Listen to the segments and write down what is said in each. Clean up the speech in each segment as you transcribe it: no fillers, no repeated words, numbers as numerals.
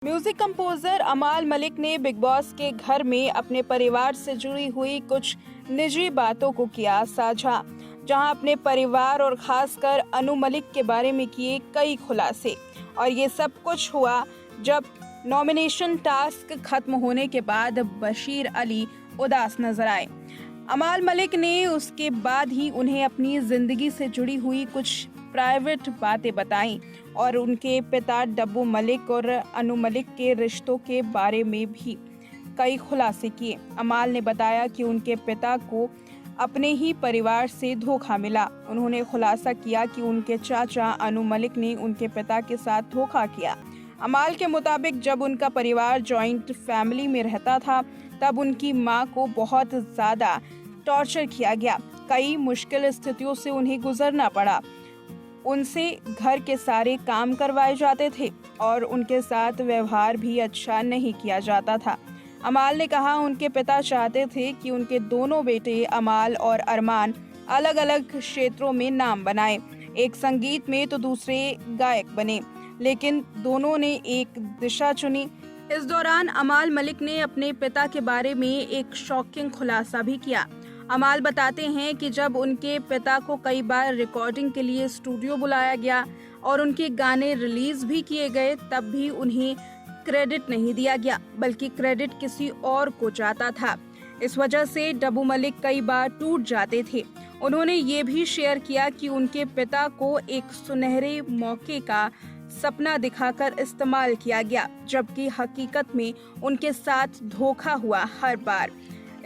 Music composer अमाल मलिक ने big boss के घर में अपने परिवार से जुड़ी हुई कुछ निजी बातों को किया साझा, जहां अपने परिवार और खासकर अनु मलिक के बारे में किए कई खुलासे। और ये सब कुछ हुआ जब नॉमिनेशन टास्क खत्म होने के बाद बशीर अली उदास नजर आए। अमाल मलिक ने उसके बाद ही उन्हें अपनी जिंदगी से जुड़ी हुई कुछ प्राइवेट बातें बताईं और उनके पिता डब्बू मलिक और अनु मलिक के रिश्तों के बारे में भी कई खुलासे किए। अमाल ने बताया कि उनके पिता को अपने ही परिवार से धोखा मिला। उन्होंने खुलासा किया कि उनके चाचा अनु मलिक ने उनके पिता के साथ धोखा किया। अमाल के मुताबिक जब उनका परिवार जॉइंट फैमिली में रहता था तब उनकी मां को बहुत ज़्यादा टॉर्चर किया गया। कई मुश्किल स्थितियों से उन्हें गुजरना पड़ा। उनसे घर के सारे काम करवाए जाते थे और उनके साथ व्यवहार भी अच्छा नहीं किया जाता था। अमाल ने कहा उनके पिता चाहते थे कि उनके दोनों बेटे अमाल और अरमान अलग अलग क्षेत्रों में नाम बनाएं, एक संगीत में तो दूसरे गायक बने, लेकिन दोनों ने एक दिशा चुनी। इस दौरान अमाल मलिक ने अपने पिता के बारे में एक शॉकिंग खुलासा भी किया। अमाल बताते हैं कि जब उनके पिता को कई बार रिकॉर्डिंग के लिए स्टूडियो बुलाया गया और उनके गाने रिलीज भी किए गए, तब भी उन्हें क्रेडिट नहीं दिया गया, बल्कि क्रेडिट किसी और को जाता था। इस वजह से डब्बू मलिक कई बार टूट जाते थे। उन्होंने ये भी शेयर किया कि उनके पिता को एक सुनहरे मौके का सपना दिखाकर इस्तेमाल किया गया, जबकि हकीकत में उनके साथ धोखा हुआ हर बार।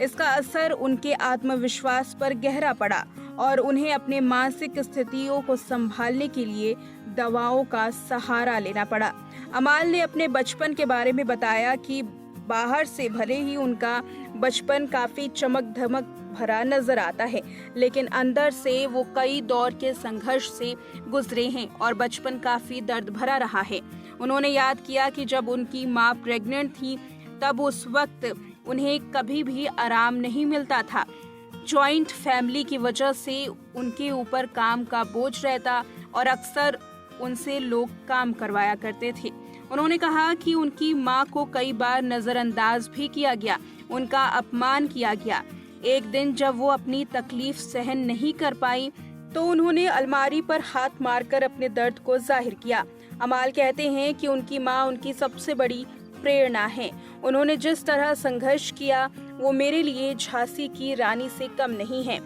इसका असर उनके आत्मविश्वास पर गहरा पड़ा और उन्हें अपने मानसिक स्थितियों को संभालने के लिए दवाओं का सहारा लेना पड़ा। अमाल ने अपने बचपन के बारे में बताया कि बाहर से भले ही उनका बचपन काफी चमक धमक भरा नजर आता है, लेकिन अंदर से वो कई दौर के संघर्ष से गुजरे हैं और बचपन काफी दर्द भरा रहा है। उन्होंने याद किया कि जब उनकी मां प्रेग्नेंट थी तब उस वक्त उन्हें कभी भी आराम नहीं मिलता था। जॉइंट फैमिली की वजह से उनके ऊपर काम का बोझ रहता और अक्सर उनसे लोग काम करवाया करते थे। उन्होंने कहा कि उनकी मां को कई बार नजरअंदाज भी किया गया, उनका अपमान किया गया। एक दिन जब वो अपनी तकलीफ सहन नहीं कर पाई तो उन्होंने अलमारी पर हाथ मारकर अपने दर्द को जाहिर किया। अमाल कहते हैं कि उनकी मां उनकी सबसे बड़ी प्रेरणा है। उन्होंने जिस तरह संघर्ष किया वो मेरे लिए झांसी की रानी से कम नहीं है।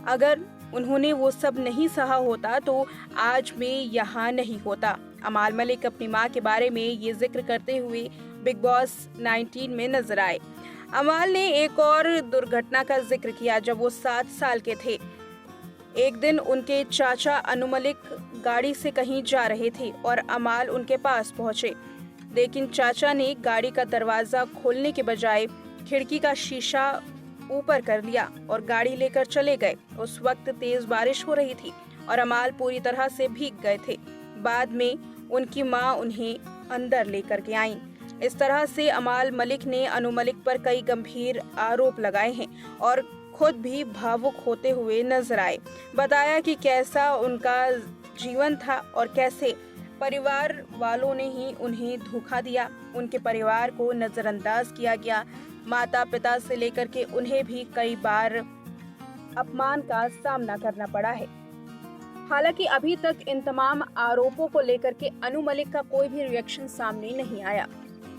अगर उन्होंने वो सब नहीं सहा होता तो आज मैं यहाँ नहीं होता। अमाल मलिक अपनी मां के बारे में ये जिक्र करते हुए बिग बॉस 19 में नजर आए। अमाल ने एक और दुर्घटना का जिक्र किया जब वो 7 साल के थे। एक दिन उनके चाचा अनु मलिक गाड़ी से कहीं जा रहे थे और अमाल उनके पास पहुंचे, लेकिन चाचा ने गाड़ी का दरवाजा खोलने के बजाय खिड़की का शीशा ऊपर कर लिया और गाड़ी लेकर चले गए। उस वक्त तेज बारिश हो रही थी और अमाल पूरी तरह से भीग गए थे। बाद में उनकी मां उन्हें अंदर लेकर के आईं। इस तरह से अमाल मलिक ने अनु मलिक पर कई गंभीर आरोप लगाए हैं और खुद भी भावुक होते हुए नजर आए। बताया कि कैसा उनका जीवन था और कैसे परिवार वालों ने ही उन्हें धोखा दिया। उनके परिवार को नजरअंदाज किया गया। माता पिता से लेकर के उन्हें भी कई बार अपमान का सामना करना पड़ा है। हालांकि अभी तक इन तमाम आरोपों को लेकर के अनु मलिक का कोई भी रिएक्शन सामने नहीं आया।